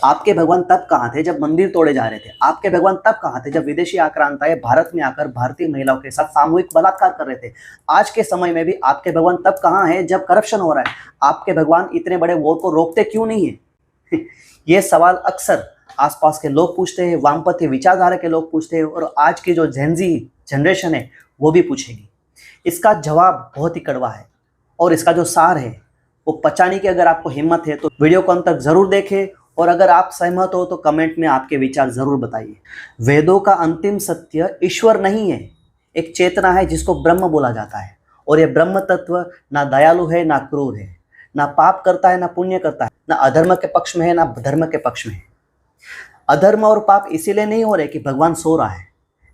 आपके भगवान तब कहाँ थे जब मंदिर तोड़े जा रहे थे? आपके भगवान तब कहाँ थे जब विदेशी आक्रांताएं भारत में आकर भारतीय महिलाओं के साथ सामूहिक बलात्कार कर रहे थे? आज के समय में भी आपके भगवान तब कहाँ हैं जब करप्शन हो रहा है? आपके भगवान इतने बड़े वॉर को रोकते क्यों नहीं है? ये सवाल अक्सर आसपास के लोग पूछते हैं, वामपंथी विचारधारा के लोग पूछते हैं और आज की जो जेनजी जनरेशन है वो भी पूछेगी। इसका जवाब बहुत ही कड़वा है और इसका जो सार है वो पचाने की अगर आपको हिम्मत है तो वीडियो को अंत तक जरूर देखें और अगर आप सहमत हो तो कमेंट में आपके विचार जरूर बताइए। वेदों का अंतिम सत्य ईश्वर नहीं है, एक चेतना है जिसको ब्रह्म बोला जाता है और यह ब्रह्म तत्व ना दयालु है ना क्रूर है, ना पाप करता है ना पुण्य करता है, ना अधर्म के पक्ष में है ना धर्म के पक्ष में है। अधर्म और पाप इसीलिए नहीं हो रहे कि भगवान सो रहा है,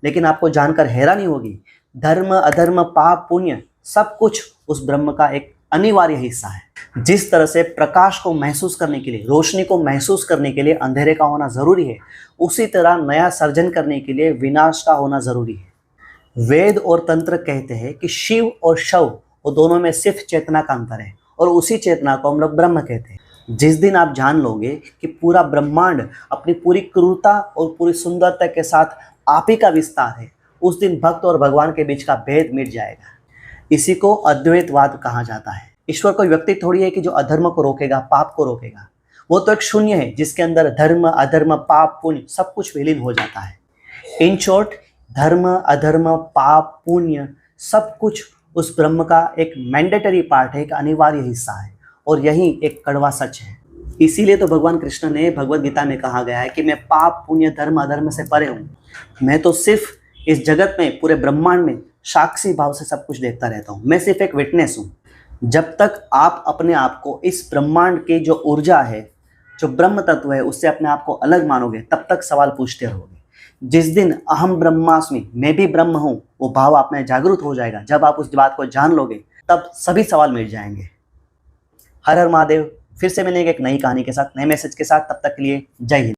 लेकिन आपको जानकर हैरानी होगी धर्म अधर्म पाप पुण्य सब कुछ उस ब्रह्म का एक अनिवार्य हिस्सा है। जिस तरह से प्रकाश को महसूस करने के लिए, रोशनी को महसूस करने के लिए अंधेरे का होना जरूरी है, उसी तरह नया सर्जन करने के लिए विनाश का होना जरूरी है। वेद और तंत्र कहते हैं कि शिव और शव वो दोनों में सिर्फ चेतना का अंतर है और उसी चेतना को हम लोग ब्रह्म कहते हैं। जिस दिन आप जान लोगे कि पूरा ब्रह्मांड अपनी पूरी क्रूरता और पूरी सुंदरता के साथ आप ही का विस्तार है, उस दिन भक्त और भगवान के बीच का भेद मिट जाएगा। इसी को अद्वैतवाद कहा जाता है। ईश्वर कोई व्यक्ति थोड़ी है कि जो अधर्म को रोकेगा, पाप को रोकेगा। वो तो एक शून्य है जिसके अंदर धर्म अधर्म पाप पुण्य सब कुछ विलीन हो जाता है। इन शॉर्ट, धर्म अधर्म पाप पुण्य सब कुछ उस ब्रह्म का एक मैंडेटरी पार्ट है, एक अनिवार्य हिस्सा है और यही एक कड़वा सच है। इसीलिए तो भगवान कृष्ण ने भगवद गीता में कहा गया है कि मैं पाप पुण्य धर्म अधर्म से परे हूँ। मैं तो सिर्फ इस जगत में पूरे ब्रह्मांड में साक्षी भाव से सब कुछ देखता रहता हूँ। मैं सिर्फ एक विटनेस हूँ। जब तक आप अपने आप को इस ब्रह्मांड की जो ऊर्जा है, जो ब्रह्म तत्व है, उससे अपने आप को अलग मानोगे तब तक सवाल पूछते रहोगे। जिस दिन अहम ब्रह्मास्मि, मैं भी ब्रह्म हूँ, वो भाव आप में जागृत हो जाएगा। जब आप उस बात को जान लोगे तब सभी सवाल मिट जाएंगे। हर हर महादेव। फिर से मिलेंगे एक नई कहानी के साथ, नए मैसेज के साथ। तब तक के लिए जय हिंद।